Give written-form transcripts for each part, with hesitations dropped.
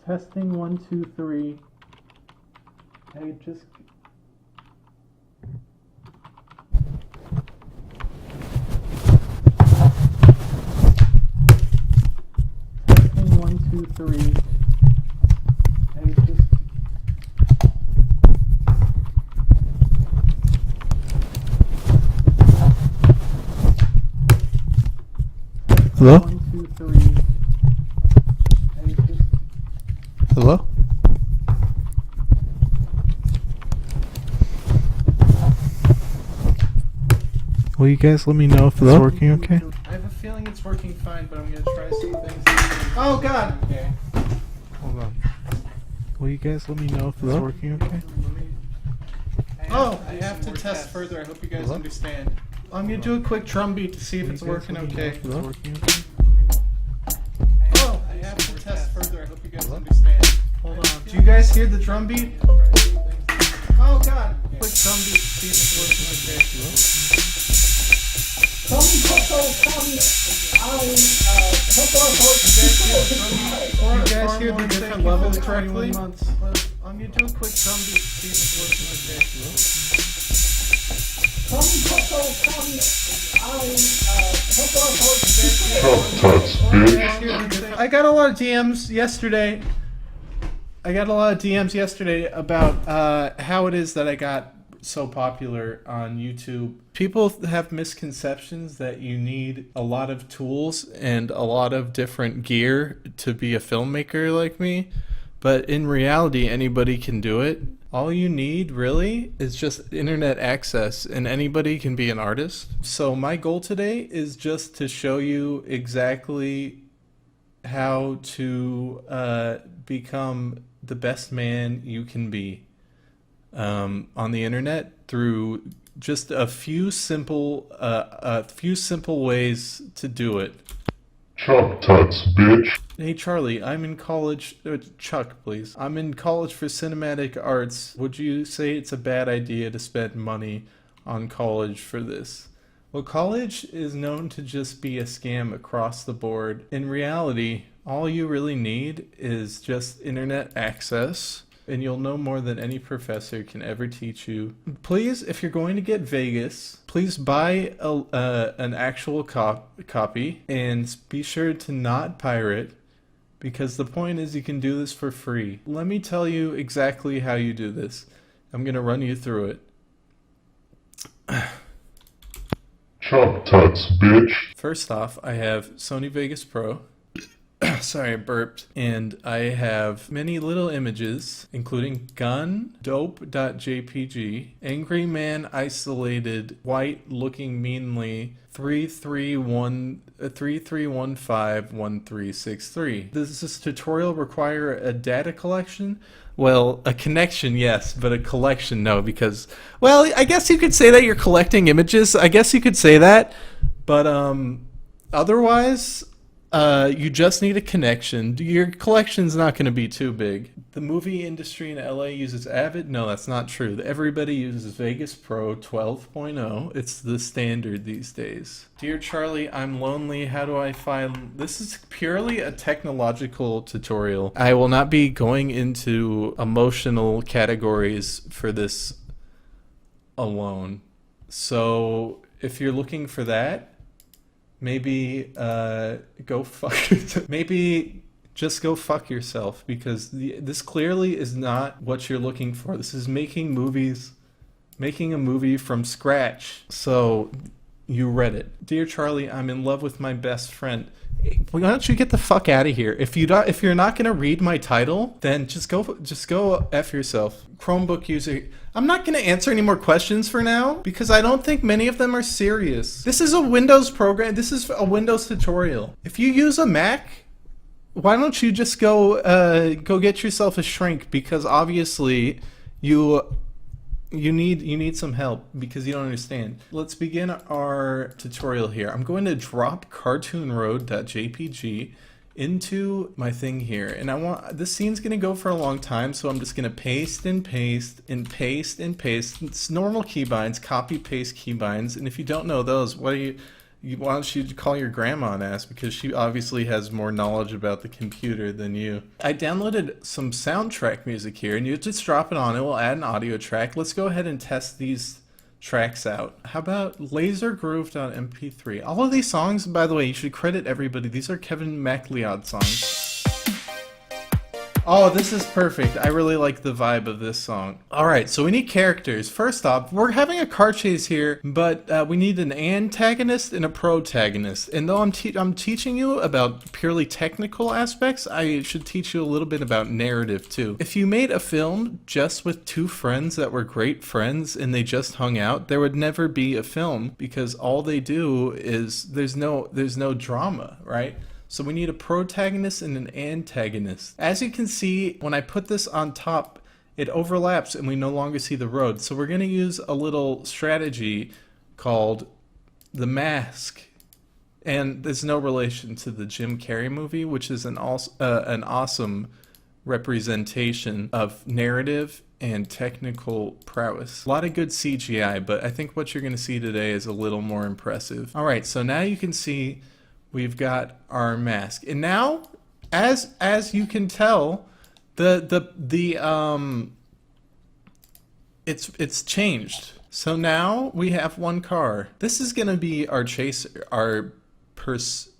Testing 1, 2, 3. I just. Testing 1, 2, 3. I just. Hello? 1, 2, 3. I just. Hello? Will you guys let me know if it's working okay? I have a feeling it's working fine, but I'm gonna try some things. Oh god! Okay. Hold on. Will you guys let me know if it's working okay? Oh, I have to test further. I hope you guys understand. I'm gonna do a quick drum beat to see if it's working okay. Oh, I have to test further. I hope you guys understand. Hold on. Do you guys hear the drum beat? Oh god! Quick drum beat to see if it's working okay. Do you guys hear the different levels correctly? I'm gonna do a quick drum beat to see if it's working okay. Chucktuts, bitch. I got a lot of DMs yesterday. About how it is that I got so popular on YouTube. People have misconceptions that you need a lot of tools and a lot of different gear to be a filmmaker like me, but in reality anybody can do it. All you need really is just internet access, and anybody can be an artist. So my goal today is just to show you exactly how to become the best man you can be on the internet through just a few simple ways to do it. Chucktuts, bitch. Hey Charlie, I'm in college. Chuck, please. I'm in college for cinematic arts. Would you say it's a bad idea to spend money on college for this? Well, college is known to just be a scam across the board. In reality, all you really need is just internet access, and you'll know more than any professor can ever teach you. Please, if you're going to get Vegas, please buy an actual copy, and be sure to not pirate, because the point is you can do this for free. Let me tell you exactly how you do this. I'm going to run you through it. Chucktuts, bitch. First off, I have Sony Vegas Pro. Sorry, I burped. And I have many little images, including gun, dope.jpg, angry man isolated, white looking meanly, 33151363. Does this tutorial require a data collection? Well, a connection, yes, but a collection, no, because, well, I guess you could say that you're collecting images. I guess you could say that, but otherwise, you just need a connection. Your collection's not going to be too big. The movie industry in LA uses Avid? No, that's not true. Everybody uses Vegas Pro 12.0. It's the standard these days. Dear Charlie, I'm lonely. How do I find... This is purely a technological tutorial. I will not be going into emotional categories for this alone. So, if you're looking for that, maybe go fuck maybe just go fuck yourself, because this clearly is not what you're looking for. This is making a movie from scratch. So you read it. Dear Charlie, I'm in love with my best friend. Why don't you get the fuck out of here? If you're not gonna read my title, then just go F yourself. Chromebook user. I'm not gonna answer any more questions for now, because I don't think many of them are serious. This is a Windows program. This is a Windows tutorial. If you use a Mac, why don't you just go get yourself a shrink? Because obviously you need some help, because you don't understand. Let's begin our tutorial here. I'm going to drop cartoonroad.jpg into my thing here, and this scene's gonna go for a long time, so I'm just gonna paste and paste and paste and paste. It's normal keybinds, copy paste keybinds, and if you don't know those, Why don't you call your grandma and ask, because she obviously has more knowledge about the computer than you. I downloaded some soundtrack music here, and you just drop it on. It will add an audio track. Let's go ahead and test these tracks out. How about lasergroove.mp3? All of these songs, by the way, you should credit everybody. These are Kevin MacLeod songs. Oh, this is perfect. I really like the vibe of this song. Alright, so we need characters. First off, we're having a car chase here, but we need an antagonist and a protagonist. And though I'm teaching you about purely technical aspects, I should teach you a little bit about narrative too. If you made a film just with two friends that were great friends and they just hung out, there would never be a film, because all they do is there's no drama, right? So we need a protagonist and an antagonist. As you can see, when I put this on top, it overlaps and we no longer see the road. So we're going to use a little strategy called the mask. And there's no relation to the Jim Carrey movie, which is an awesome representation of narrative and technical prowess. A lot of good CGI, but I think what you're going to see today is a little more impressive. Alright, so now you can see we've got our mask, and now, as you can tell, it's changed. So now we have one car. This is gonna be our chaser, our pursuer.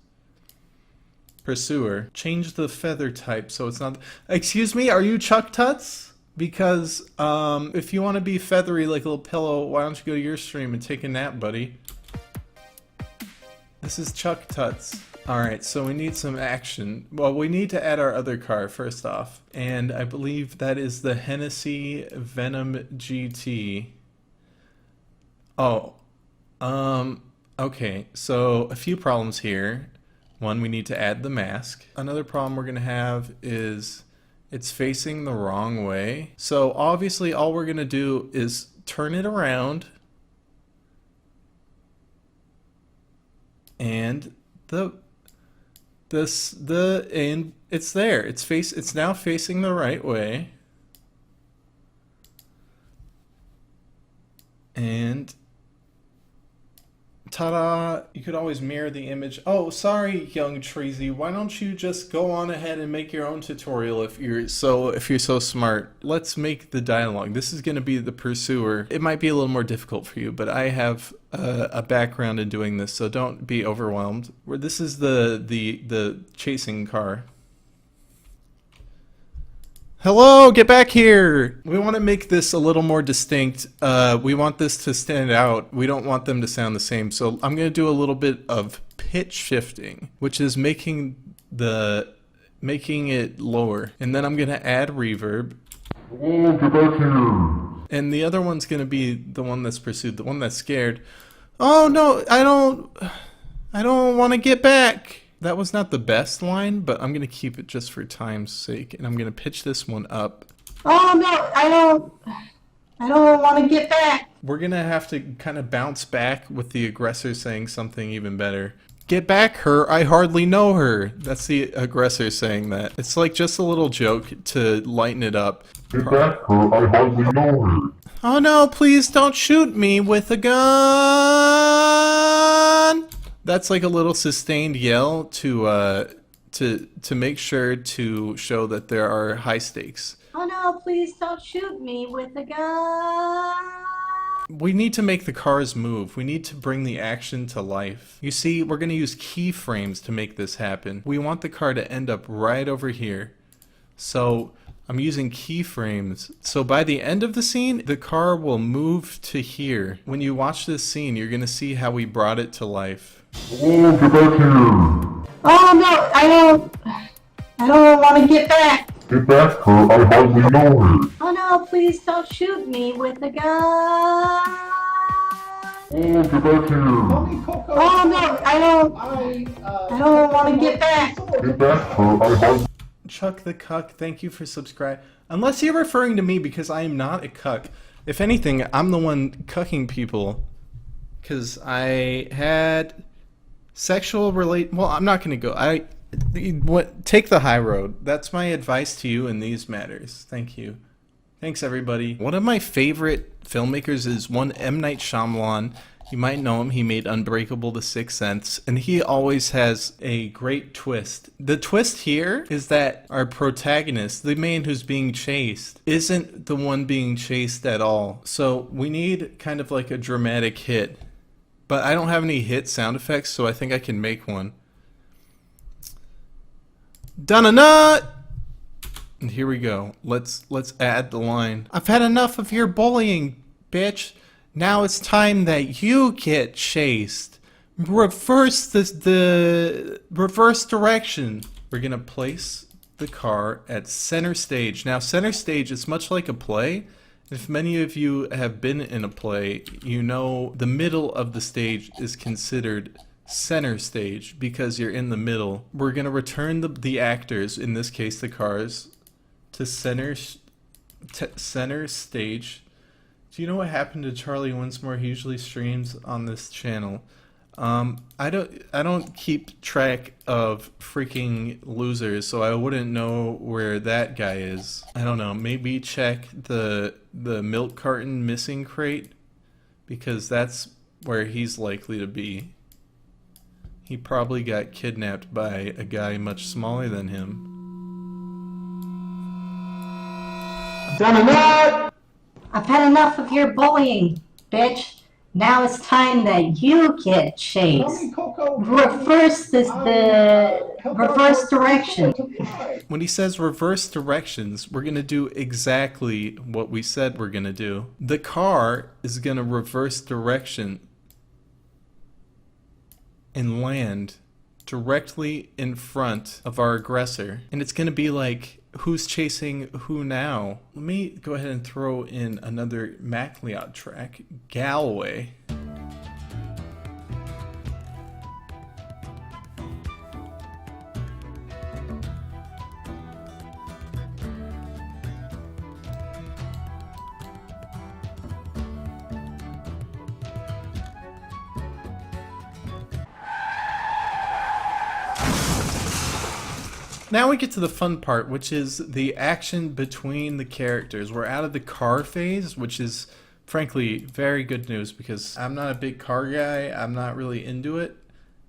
Change the feather type so it's not. Excuse me, are you Chucktuts? Because if you want to be feathery like a little pillow, why don't you go to your stream and take a nap, buddy? This is Chucktuts. Alright, so we need some action. Well, we need to add our other car first off. And I believe that is the Hennessy Venom GT. Oh. Okay, so a few problems here. One, we need to add the mask. Another problem we're going to have is it's facing the wrong way. So obviously all we're going to do is turn it around. And and it's there. It's now facing the right way. And ta-da! You could always mirror the image. Oh, sorry, young Treasy. Why don't you just go on ahead and make your own tutorial if you're so smart? Let's make the dialogue. This is going to be the pursuer. It might be a little more difficult for you, but I have a background in doing this, so don't be overwhelmed. This is the chasing car. Hello, get back here! We want to make this a little more distinct. We want this to stand out. We don't want them to sound the same. So I'm going to do a little bit of pitch shifting, which is making it lower. And then I'm going to add reverb. Hello, get back here! And the other one's going to be the one that's pursued, the one that's scared. Oh no, I don't want to get back. That was not the best line, but I'm going to keep it just for time's sake, and I'm going to pitch this one up. Oh no, I don't want to get back. We're going to have to kind of bounce back with the aggressor saying something even better. Get back her, I hardly know her. That's the aggressor saying that. It's like just a little joke to lighten it up. Get back her, I hardly know her. Oh no, please don't shoot me with a gun! That's like a little sustained yell to make sure to show that there are high stakes. Oh no, please don't shoot me with a gun. We need to make the cars move. We need to bring the action to life. You see, we're going to use keyframes to make this happen. We want the car to end up right over here. So I'm using keyframes. So by the end of the scene, the car will move to here. When you watch this scene, you're going to see how we brought it to life. Hello, get back here! Oh no, I don't want to get back. Get back her, I hardly know her. Oh no, please don't shoot me with a gun. Hello, get back here! Oh no, I don't want to get back. Get back her, I hardly... Chuck the Cuck, thank you for subscribing. Unless you're referring to me, because I am not a cuck. If anything, I'm the one cucking people. Because I had sexual well, I'm not going to go. Take the high road. That's my advice to you in these matters. Thank you. Thanks, everybody. One of my favorite filmmakers is one M. Night Shyamalan, You might know him. He made Unbreakable the Sixth Sense, and he always has a great twist. The twist here is that our protagonist, the man who's being chased, isn't the one being chased at all. So we need kind of like a dramatic hit. But I don't have any hit sound effects, so I think I can make one. Dun-a-nut! And here we go. Let's add the line. I've had enough of your bullying, bitch. Now it's time that you get chased. Reverse the reverse direction. We're gonna place the car at center stage. Now center stage is much like a play. If many of you have been in a play, you know the middle of the stage is considered center stage because you're in the middle. We're gonna return the actors, in this case the cars, to center stage. Do you know what happened to Charlie Winsmore? He usually streams on this channel. I don't keep track of freaking losers, so I wouldn't know where that guy is. I don't know. Maybe check the milk carton missing crate, because that's where he's likely to be. He probably got kidnapped by a guy much smaller than him. I've had enough of your bullying, bitch. Now it's time that you get chased. Reverse the reverse direction. When he says reverse directions, we're going to do exactly what we said we're going to do. The car is going to reverse direction and land directly in front of our aggressor. And it's going to be like, who's chasing who now? Let me go ahead and throw in another MacLeod track, Galway. Now we get to the fun part, which is the action between the characters. We're out of the car phase, which is frankly very good news because I'm not a big car guy. I'm not really into it,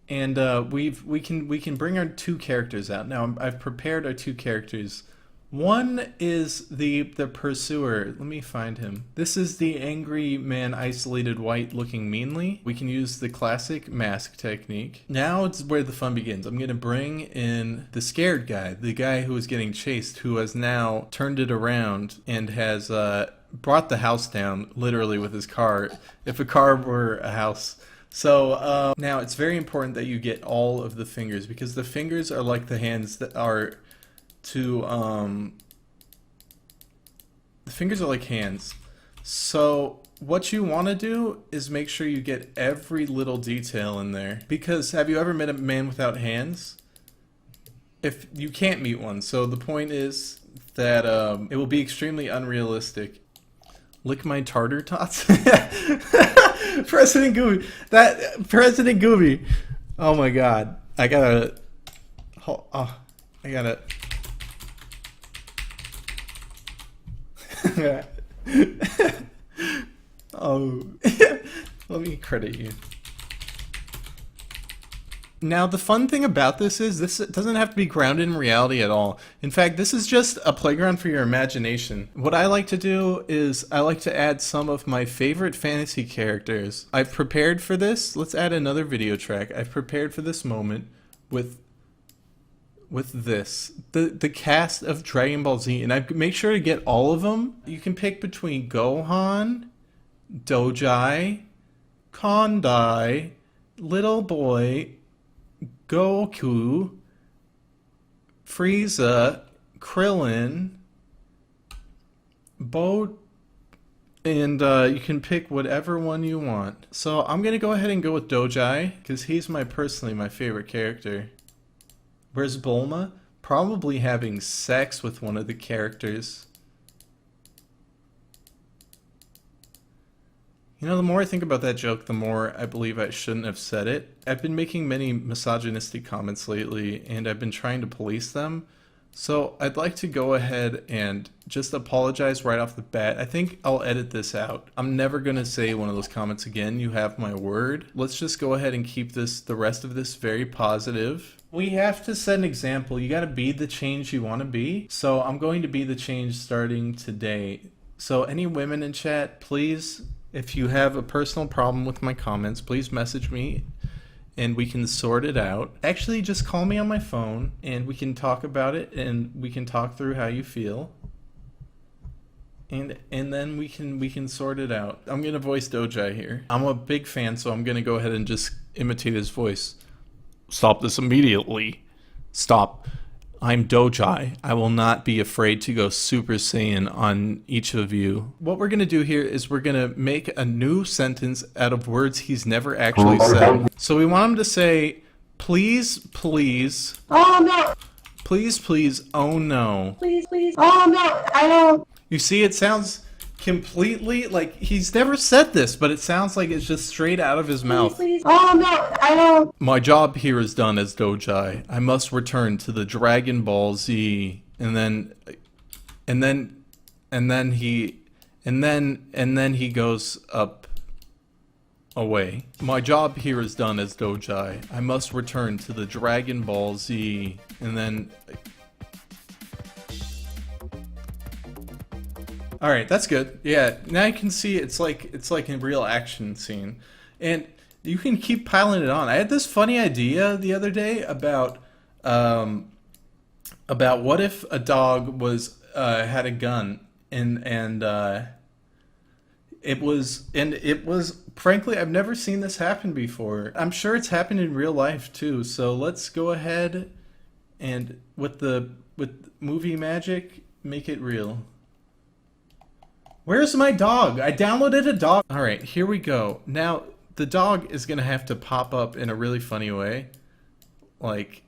and we can bring our two characters out. Now I've prepared our two characters. One is the pursuer. Let me find him. This is the angry man, isolated white, looking meanly. We can use the classic mask technique. Now it's where the fun begins. I'm gonna bring in the scared guy, the guy who is getting chased, who has now turned it around and has brought the house down, literally with his car, if a car were a house. So now it's very important that you get all of the fingers, because the fingers are like the hands that are the fingers are like hands. So what you want to do is make sure you get every little detail in there, because have you ever met a man without hands? If you can't meet one, so the point is that it will be extremely unrealistic. Lick my tartar tots. President Gooby. President Gooby. Oh my god. I gotta oh, let me credit you. Now the fun thing about this is this doesn't have to be grounded in reality at all. In fact, this is just a playground for your imagination. What I like to do is I like to add some of my favorite fantasy characters. I've prepared for this. Let's add another video track. I've prepared for this moment with this, the cast of Dragon Ball Z, and I make sure to get all of them. You can pick between Gohan, Dojai, Kondai, Little Boy, Goku, Frieza, Krillin, and you can pick whatever one you want. So I'm gonna go ahead and go with Dojai because he's personally my favorite character. Where's Bulma? Probably having sex with one of the characters. You know, the more I think about that joke, the more I believe I shouldn't have said it. I've been making many misogynistic comments lately, and I've been trying to police them. So I'd like to go ahead and just apologize right off the bat. I think I'll edit this out. I'm never going to say one of those comments again. You have my word. Let's just go ahead and keep the rest of this very positive. We have to set an example. You got to be the change you want to be. So I'm going to be the change starting today. So any women in chat, please, if you have a personal problem with my comments, please message me and we can sort it out. Actually, just call me on my phone and we can talk about it and we can talk through how you feel. And then we can sort it out. I'm gonna voice Dojai here. I'm a big fan, so I'm gonna go ahead and just imitate his voice. Stop this immediately. Stop. I'm Dojai. I will not be afraid to go Super Saiyan on each of you. What we're going to do here is we're going to make a new sentence out of words he's never actually said. So we want him to say, please, please. Oh no! Please, please, oh no. Please, please. Oh no, I don't. You see, it sounds completely like he's never said this, but it sounds like it's just straight out of his mouth. Please, please. Oh no, I don't. My job here is done as Dojai. I must return to the Dragon Ball Z. And then he goes up away. My job here is done as Dojai. I must return to the Dragon Ball Z. And then all right, that's good. Yeah, now you can see it's like a real action scene, and you can keep piling it on. I had this funny idea the other day about what if a dog was had a gun and it was frankly, I've never seen this happen before. I'm sure it's happened in real life too. So let's go ahead and with movie magic, make it real. Where's my dog? I downloaded a dog. All right, here we go. Now, the dog is gonna have to pop up in a really funny way. Like,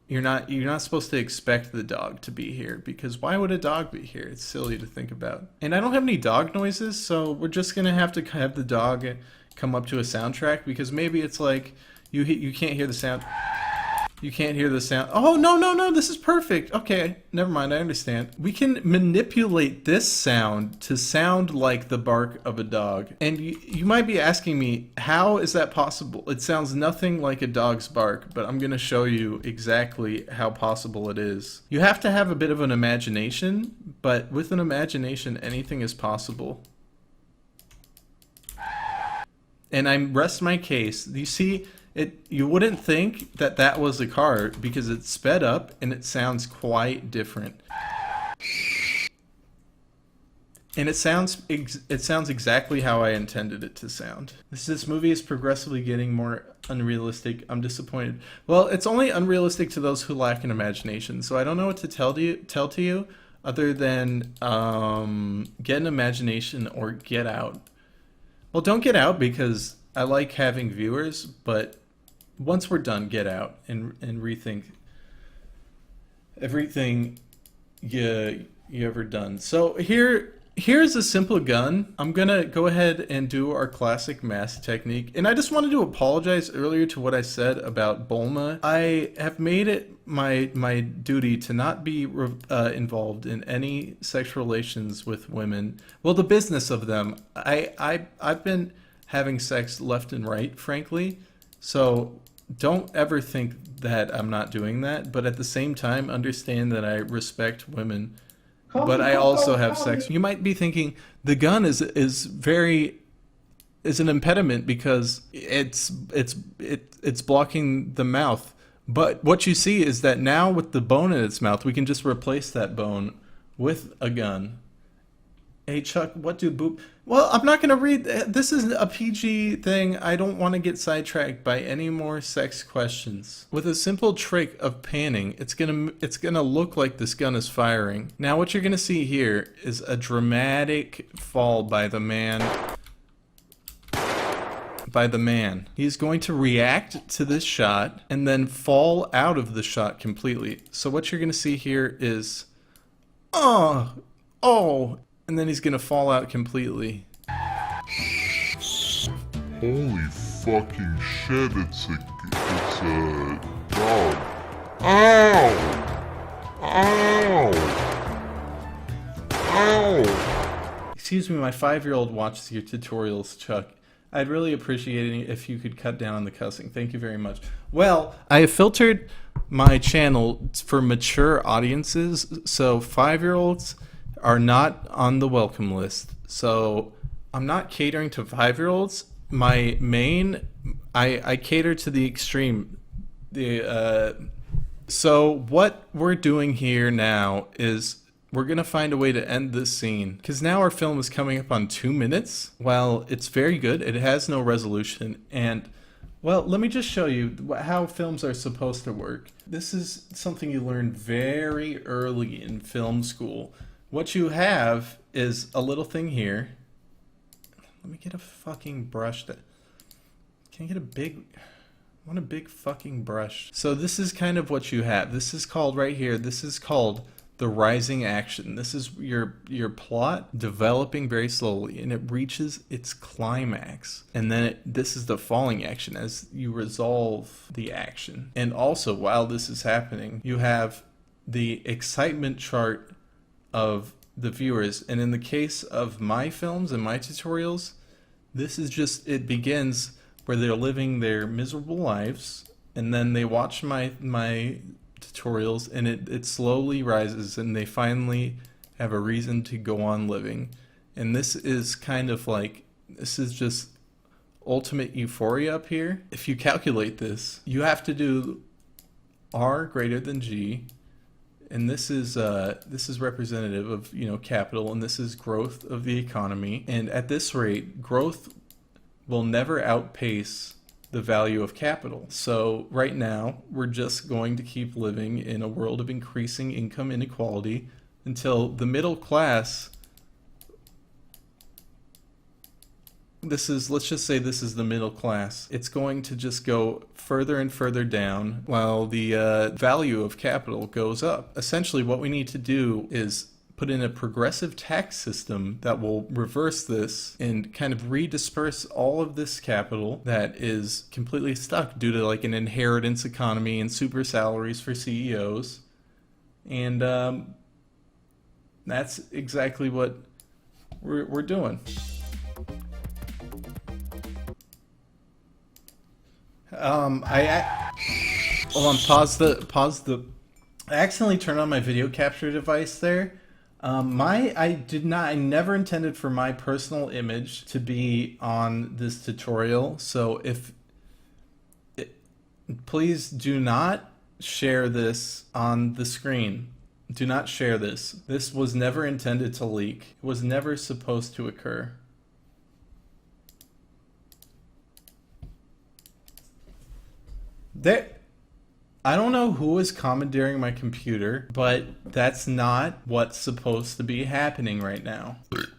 you're not supposed to expect the dog to be here, because why would a dog be here? It's silly to think about. And I don't have any dog noises, so we're just gonna have to have the dog come up to a soundtrack, because maybe it's like, you can't hear the sound. You can't hear the sound. Oh, no, this is perfect. Okay, never mind, I understand. We can manipulate this sound to sound like the bark of a dog. And you might be asking me, how is that possible? It sounds nothing like a dog's bark, but I'm gonna show you exactly how possible it is. You have to have a bit of an imagination, but with an imagination, anything is possible. And I rest my case. You see, you wouldn't think that was a car because it's sped up and it sounds quite different. And it sounds exactly how I intended it to sound. This movie is progressively getting more unrealistic. I'm disappointed. Well, it's only unrealistic to those who lack an imagination. So I don't know what to tell to you other than get an imagination or get out. Well, don't get out because I like having viewers, but once we're done, get out and rethink everything you ever done. So here's a simple gun. I'm gonna go ahead and do our classic mask technique. And I just wanted to apologize earlier to what I said about Bulma. I have made it my duty to not be involved in any sexual relations with women. Well, the business of them. I've been having sex left and right, frankly. So don't ever think that I'm not doing that. But at the same time, understand that I respect women. But I also have sex. You might be thinking the gun is an impediment because it's blocking the mouth. But what you see is that now with the bone in its mouth, we can just replace that bone with a gun. Hey Chuck, what do boop? Well, I'm not gonna read. This is a PG thing. I don't want to get sidetracked by any more sex questions. With a simple trick of panning, it's gonna look like this gun is firing. Now, what you're gonna see here is a dramatic fall by the man. He's going to react to this shot and then fall out of the shot completely. So what you're gonna see here is, oh. And then he's gonna fall out completely. Holy fucking shit, it's a dog. Ow! Ow! Ow! Excuse me, my 5-year-old watches your tutorials, Chuck. I'd really appreciate it if you could cut down on the cussing. Thank you very much. Well, I have filtered my channel for mature audiences, so 5-year-olds are not on the welcome list. So I'm not catering to 5-year-olds. My main, I cater to the extreme. So what we're doing here now is we're going to find a way to end this scene, because now our film is coming up on 2 minutes. While it's very good, it has no resolution. And, well, let me just show you how films are supposed to work. This is something you learn very early in film school. What you have is a little thing here. Let me get a fucking brush. Can I get a big... I want a big fucking brush. So this is kind of what you have. This is called right here. This is called the rising action. This is your plot developing very slowly, and it reaches its climax. And then this is the falling action as you resolve the action. And also, while this is happening, you have the excitement chart of the viewers. And in the case of my films and my tutorials, this is just, it begins where they're living their miserable lives, and then they watch my tutorials, and it slowly rises, and they finally have a reason to go on living. And this is kind of like, this is just ultimate euphoria up here. If you calculate this, you have to do R greater than G, and this is representative of, you know, capital, and this is growth of the economy. And at this rate, growth will never outpace the value of capital. So right now, we're just going to keep living in a world of increasing income inequality until the middle class, let's just say this is the middle class. It's going to just go further and further down while the value of capital goes up. Essentially, what we need to do is put in a progressive tax system that will reverse this and kind of redisperse all of this capital that is completely stuck due to like an inheritance economy and super salaries for CEOs. And that's exactly what we're doing. Hold on, pause the. I accidentally turned on my video capture device there. I never intended for my personal image to be on this tutorial. So please do not share this on the screen. Do not share this. This was never intended to leak. It was never supposed to occur. I don't know who is commandeering my computer, but that's not what's supposed to be happening right now.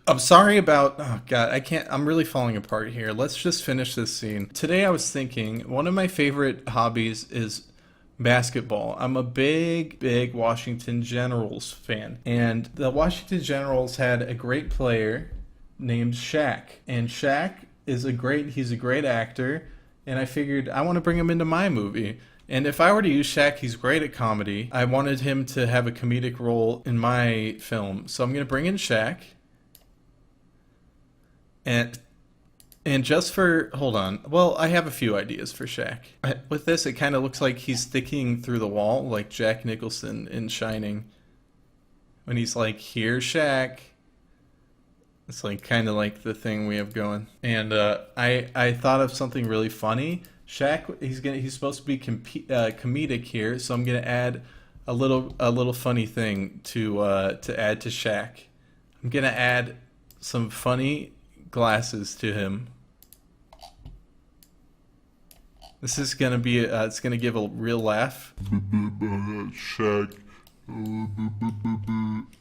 I'm sorry about, oh god, I'm really falling apart here. Let's just finish this scene. Today I was thinking, one of my favorite hobbies is basketball. I'm a big Washington Generals fan, and the Washington Generals had a great player named Shaq, and Shaq is he's a great actor, and I figured I want to bring him into my movie. And if I were to use Shaq, he's great at comedy. I wanted him to have a comedic role in my film. So I'm going to bring in Shaq. And just for, hold on. Well, I have a few ideas for Shaq. With this, it kind of looks like he's sticking through the wall, like Jack Nicholson in Shining. When he's like, "Here's Shaq." It's like kind of like the thing we have going. And I thought of something really funny. Shaq, he's supposed to be comedic here, so I'm gonna add a little funny thing to add to Shaq. I'm gonna add some funny glasses to him. This is gonna be it's gonna give a real laugh. Shaq.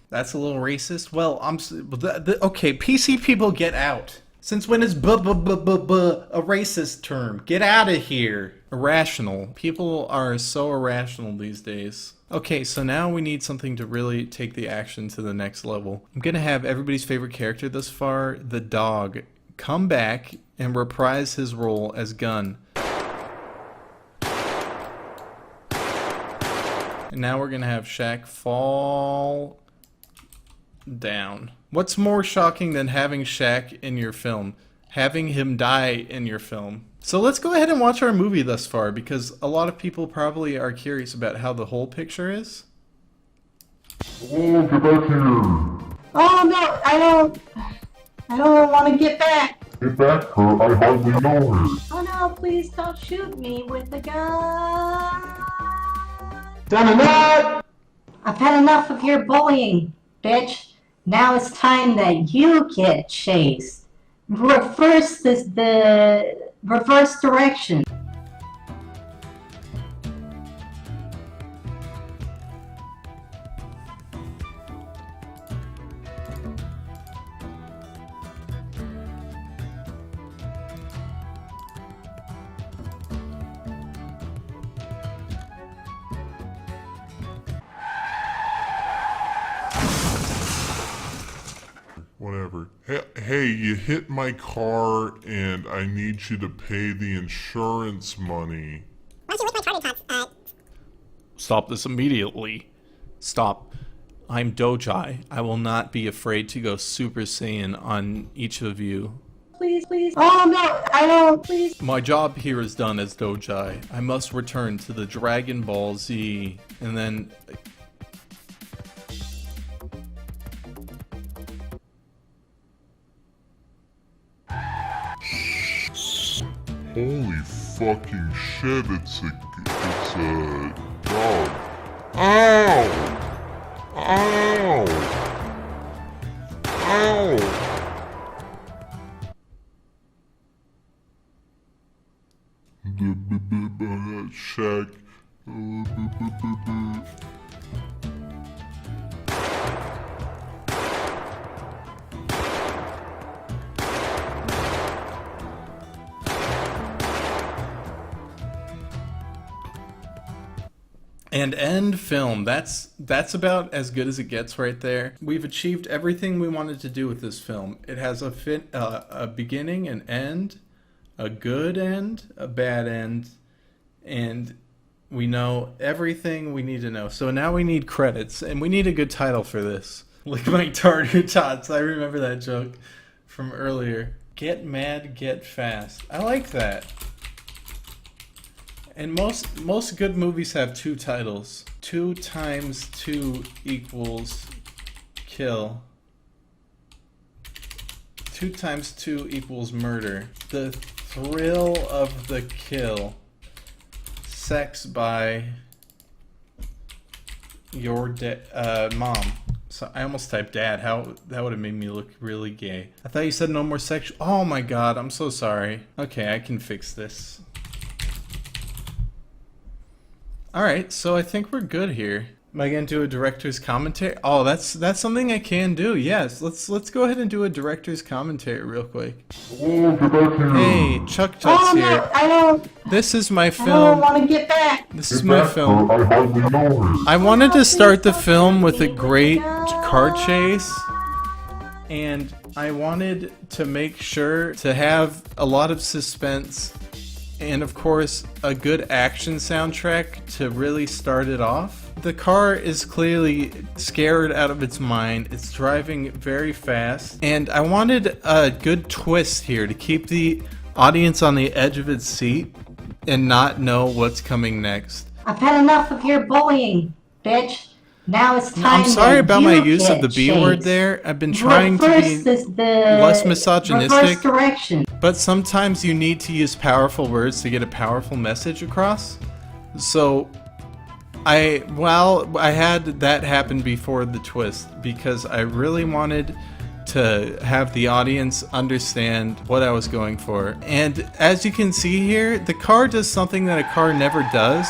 That's a little racist. Well, okay, PC people, get out. Since when is a racist term? Get out of here. Irrational. People are so irrational these days. Okay, so now we need something to really take the action to the next level. I'm gonna have everybody's favorite character thus far, the dog, come back and reprise his role as Gun. And now we're gonna have Shaq fall down. What's more shocking than having Shaq in your film? Having him die in your film. So let's go ahead and watch our movie thus far, because a lot of people probably are curious about how the whole picture is. Oh, get back here! Oh no, I don't want to get back. Get back her, I hardly know her. Oh no, please don't shoot me with the gun. Done enough! I've had enough of your bullying, bitch. Now it's time that you get chased. Reverse the reverse direction. Whatever. Hey, you hit my car and I need you to pay the insurance money. Why don't you lick my target tots? Stop this immediately. Stop. I'm Dojai. I will not be afraid to go Super Saiyan on each of you. Please, please. Oh no, I don't. Please. My job here is done as Dojai. I must return to the Dragon Ball Z, and then... Holy fucking shit, it's a dog. Ow! Ow! Ow! Shaq. And end film. That's about as good as it gets right there. We've achieved everything we wanted to do with this film. It has a beginning, an end, a good end, a bad end, and we know everything we need to know. So now we need credits, and we need a good title for this. Lick my tartar tots. I remember that joke from earlier. Get mad, get fast. I like that. And most good movies have two titles. 2 times 2 equals kill. 2 times 2 equals murder. The thrill of the kill. Sex by your mom. So I almost typed dad. How that would have made me look really gay. I thought you said no more sexual. Oh my god, I'm so sorry. Okay, I can fix this. Alright, so I think we're good here. Am I gonna do a director's commentary? Oh, that's something I can do. Yes, let's go ahead and do a director's commentary real quick. Oh, get back here! Hey, Chucktuts Oh here. no, I don't This is my I don't film. want to get back. This is Get my back film. her, I hardly know her. I wanted to start the film with a great car chase, and I wanted to make sure to have a lot of suspense and of course a good action soundtrack to really start it off. The car is clearly scared out of its mind. It's driving very fast, and I wanted a good twist here to keep the audience on the edge of its seat and not know what's coming next. I've had enough of your bullying, bitch. Now it's time. I'm sorry that about my you use of get the B word chased. there. I've been trying to Reverse be less misogynistic. Reverse direction. But sometimes you need to use powerful words to get a powerful message across. So I had that happen before the twist because I really wanted to have the audience understand what I was going for. And as you can see here, the car does something that a car never does.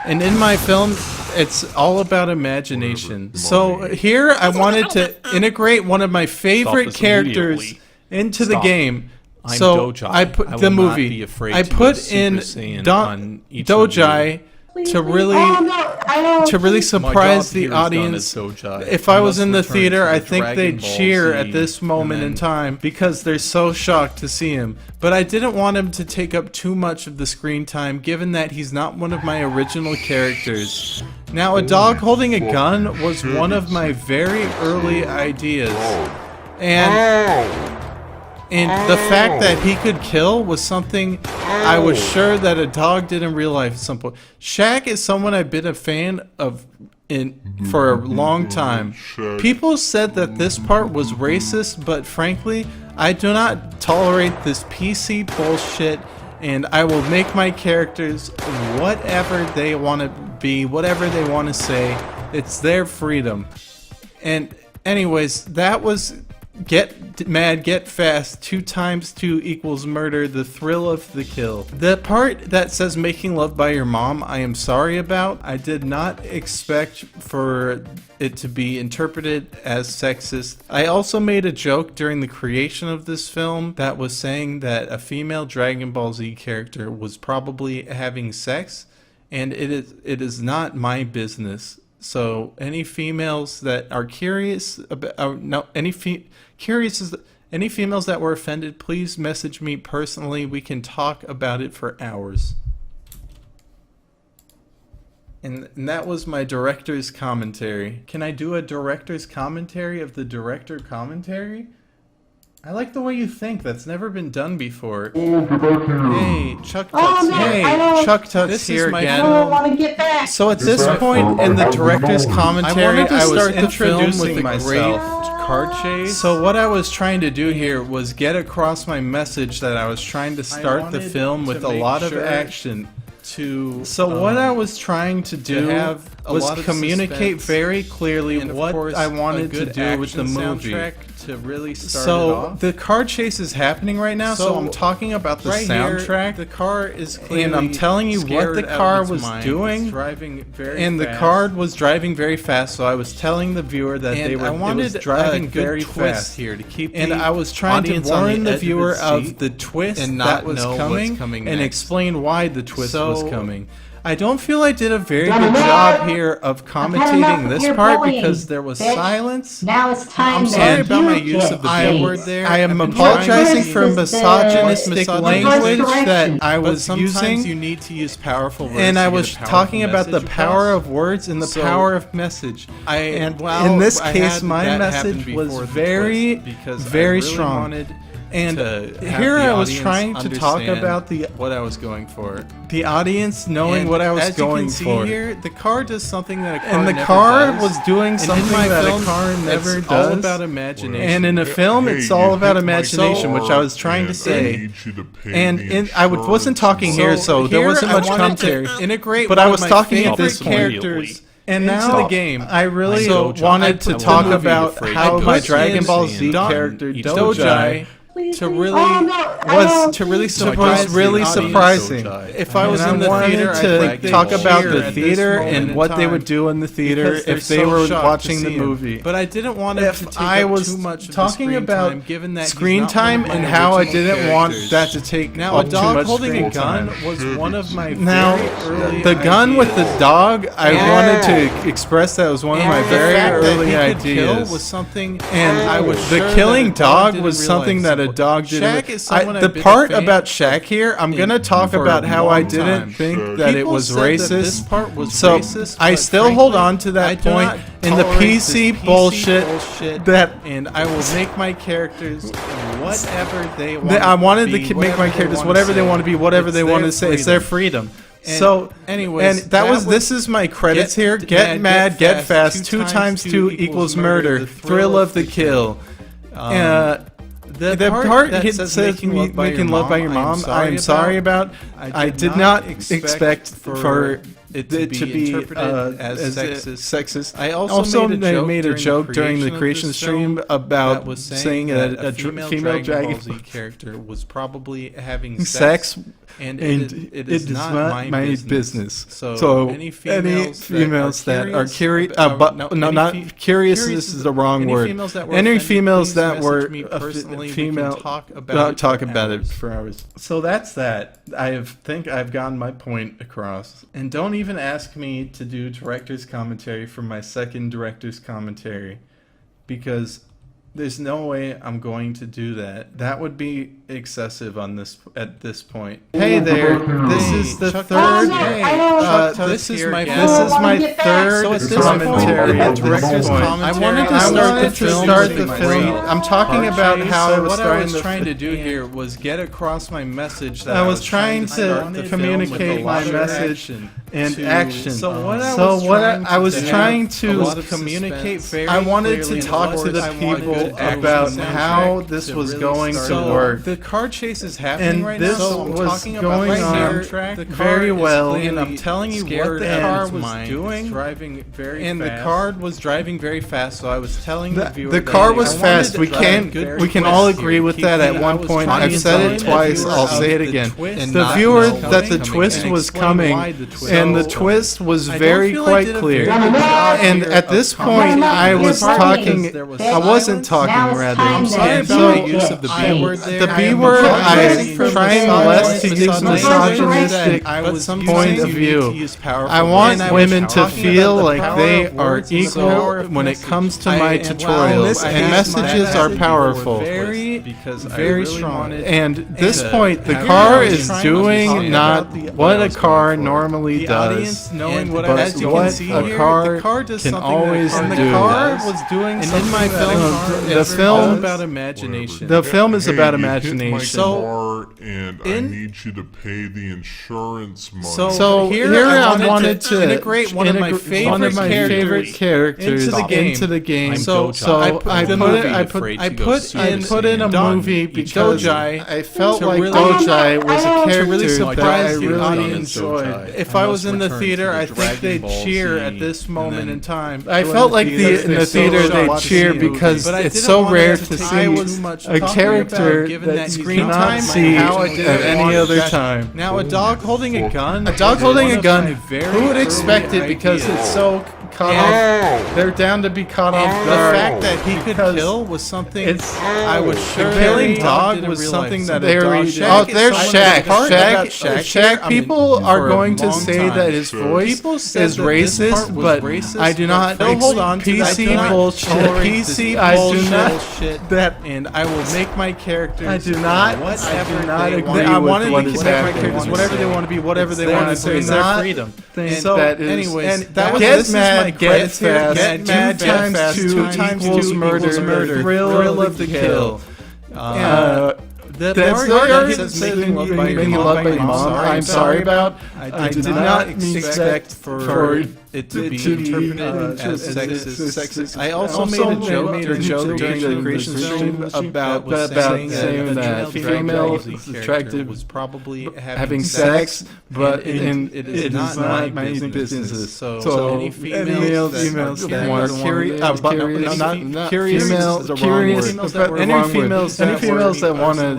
And in my film, it's all about imagination. So here I wanted to integrate one of my favorite characters into the game. I'm So Dojai. I put I the will not movie. be afraid I to go put Super in Saiyan on each of Dojai to really Oh no, I don't. to really surprise My the job here is done audience. as Dojai. If I was must in the return theater, to the I think Dragon they'd Ball cheer Z, at this moment in and then- time because they're so shocked to see him. But I didn't want him to take up too much of the screen time given that he's not one of my original characters. Now, a dog holding a gun was one of my very early ideas. And the fact that he could kill was something I was sure that a dog did in real life at some point. Shaq is someone I've been a fan of for a long time. People said that this part was racist, but frankly, I do not tolerate this PC bullshit, and I will make my characters whatever they want to be, whatever they want to say. It's their freedom. And anyways, that was Get Mad, Get Fast, 2 times 2 equals murder, the thrill of the kill. The part that says making love by your mom, I am sorry about. I did not expect for it to be interpreted as sexist. I also made a joke during the creation of this film that was saying that a female Dragon Ball Z character was probably having sex, and it is not my business. So any females that are curious about, any females that were offended, please message me personally. We can talk about it for hours. And that was my director's commentary. Can I do a director's commentary of the director commentary? I like the way you think. That's never been done before. Hey, Chucktuts. Hey, Chucktuts here again. I want to get back. So at this point in the director's commentary, I was introducing myself. Card chase. So what I was trying to do here was get across my message that I was trying to start the film with a lot of action. So what I was trying to do was communicate very clearly what I wanted to do with the movie. To really start it off. The car chase is happening right now, so I'm talking about the soundtrack. The car is clearly and I'm telling you what the car was doing. The car was driving very fast, so I was telling the viewer that it was driving very fast here to keep. And I was trying to warn the viewer of the twist that was coming and explain why the twist was coming. I don't feel I did a very good job here of commentating this part because there was silence. Now it's time. I'm sorry about my use of the B word there. I am apologizing for misogynistic language that I was using. Sometimes you need to use powerful words. And I was talking about the power of words and the power of message. And in this case, my message was very, very strong. And here I was trying to talk about what I was going for. The audience knowing what I was going for. As you can see here, the car does something that a car never does. And the car was doing something that a car never does. It's all about imagination. And in a film, it's all about imagination, which I was trying to say. And I wasn't talking here, so there wasn't much commentary. But I was talking at this characters. And now the game, I really wanted to talk about how my Dragon Ball Z character Dojai was really surprising. If I was in the theater, I'd talk about the theater and what they would do in the theater if they were watching the movie. But I didn't want it to take up too much talking about screen time and how I didn't want that to take now a dog holding a gun was one of my early the gun with the dog. I wanted to express that was one of my very early ideas. Was something, and the killing dog was something that a dog didn't. The part about Shaq here, I'm gonna talk about how I didn't think that it was racist. So I still hold on to that point in the PC bullshit that, and I will make my characters whatever they want. I wanted to make my characters whatever they want to be, whatever they want to say. It's their freedom. So, anyways, and this is my credits here. Get mad, get fast. 2 times 2 equals murder. Thrill of the kill. The part that says making love by your mom, I am sorry about. I did not expect for it to be interpreted as sexist. I also made a joke during the creation stream about saying that a female Dragon Ball Z character was probably having sex. And it is not my business. So any females that are curious, not curious. This is the wrong word. Any females that were female, talk about it for hours. So that's that. I think I've gotten my point across. And don't even ask me to do director's commentary for my second director's commentary, because There's no way I'm going to do that. That would be excessive at this point. Hey there, this is the third. This is my third commentary at director's commentary. I wanted to start the film. I'm talking about how I was trying to do here was get across my message. That I was trying to communicate my message and action. So what I was trying to communicate very I wanted to talk to the people about how this was going to work. The car chase is happening right now. So I'm talking about right here very well, and I'm telling you what the car was doing. Driving very fast. And the car was driving very fast. So I was telling the viewer the car was fast. We can all agree with that at one point. I've said it twice. I'll say it again. The viewer that the twist was coming, and the twist was very quite clear. And at this point, I was talking. I wasn't talking rather. I'm sorry about the use of the B word there. The B word, I'm trying less to use misogynistic point of view. I want women to feel like they are equal when it comes to my tutorials, and messages are powerful. Very strong. And at this point, the car is doing not what a car normally does, but what a car can always do. The car was doing something in my film. The film about imagination. The film is about You imagination. hit my car and I need you to pay the insurance money. So here I wanted to integrate one of my favorite characters into the game. So I put in a movie because I felt like Dojai was a character that I really enjoyed. If I was in the theater, I think they'd cheer at this moment in time. I felt like in the theater they'd cheer because it's so rare to see a character that you cannot see at any other time. Now, a dog holding a gun. A dog holding a gun. Who would expect it? Because it's so caught off. They're down to be caught off guard. The fact that he could kill was something I was sure. Killing dog was something that there's Shaq. Shaq. People are going to say that his voice is racist, but I do not. Hold on to PC bullshit. PC bullshit. That and I will make my characters. I do not agree. I wanted with to make my characters whatever they want to be, whatever they want to say. It's their freedom. So, anyways, this is my get fast. Two times equals murder. Thrill of the kill. That's making love by mom. I'm sorry about. I did not expect for it to be interpreted as sexist. I also made a joke during the creation stream about saying that female attractive was probably having sex, but it is not my business. So any females that want to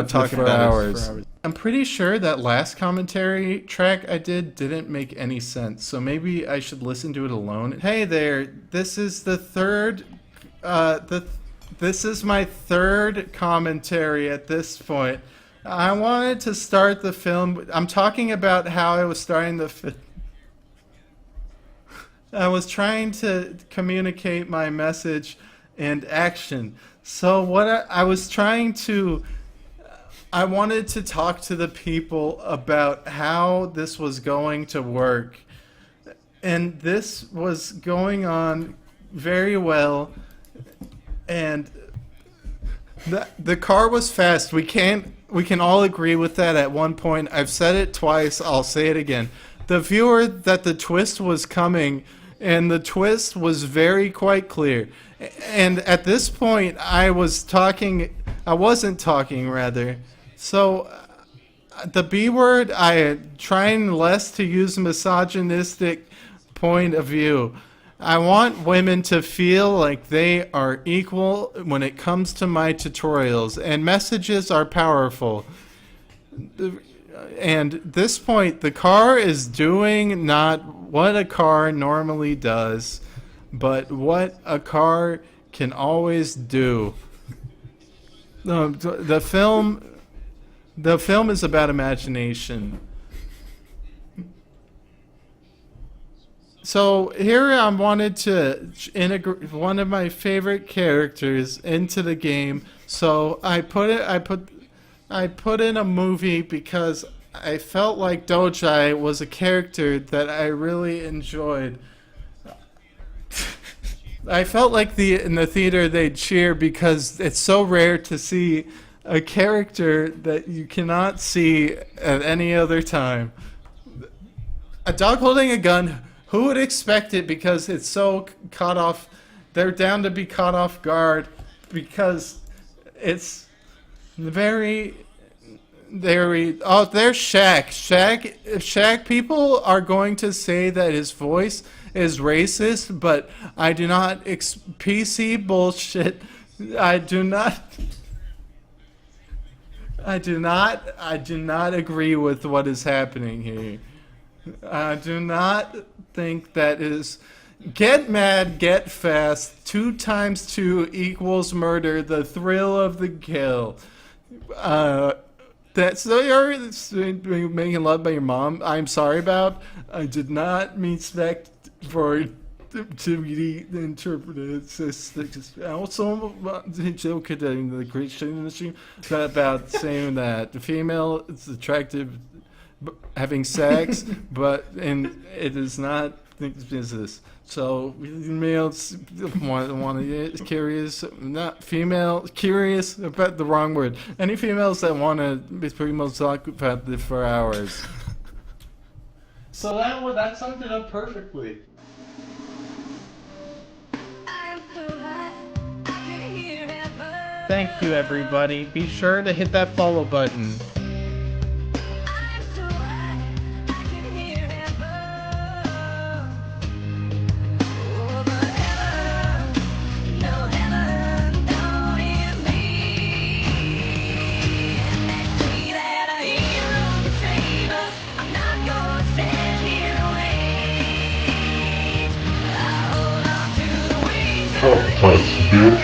talk for hours. I'm pretty sure that last commentary track I didn't make any sense, so maybe I should listen to it alone. Hey there, this is the third, this is my third commentary at this point. I wanted to start the film. I'm talking about how I was starting the film. I was trying to communicate my message and action. So what I was trying to. I wanted to talk to the people about how this was going to work. And this was going on very well. And the car was fast. We can all agree with that at one point. I've said it twice. I'll say it again. The viewer that the twist was coming, and the twist was very quite clear. And at this point, I wasn't talking rather. So, the B word, I am trying less to use misogynistic point of view. I want women to feel like they are equal when it comes to my tutorials, and messages are powerful. And at this point, the car is doing not what a car normally does, but what a car can always do. The film is about imagination. So here I wanted to integrate one of my favorite characters into the game. So I put in a movie because I felt like Dojai was a character that I really enjoyed. I felt like in the theater they'd cheer because it's so rare to see a character that you cannot see at any other time. A dog holding a gun, who would expect it, because it's so caught off, they're down to be caught off guard because it's very, oh, there's Shaq, people are going to say that his voice is racist, but I do not, PC bullshit, I do not agree with what is happening here. I do not think that is... Get mad, get fast. 2 times 2 equals murder. The thrill of the kill. That's so you're making love by your mom. I'm sorry about. I did not mean spec for to be interpreted. I also joke at the Christian industry about saying that the female is attractive having sex, but it is not business. So males want to curious, not female curious about the wrong word. Any females that want to be pretty much talk about this for hours. So that summed it up perfectly. Thank you, everybody. Be sure to hit that follow button. Chucktuts, bitch.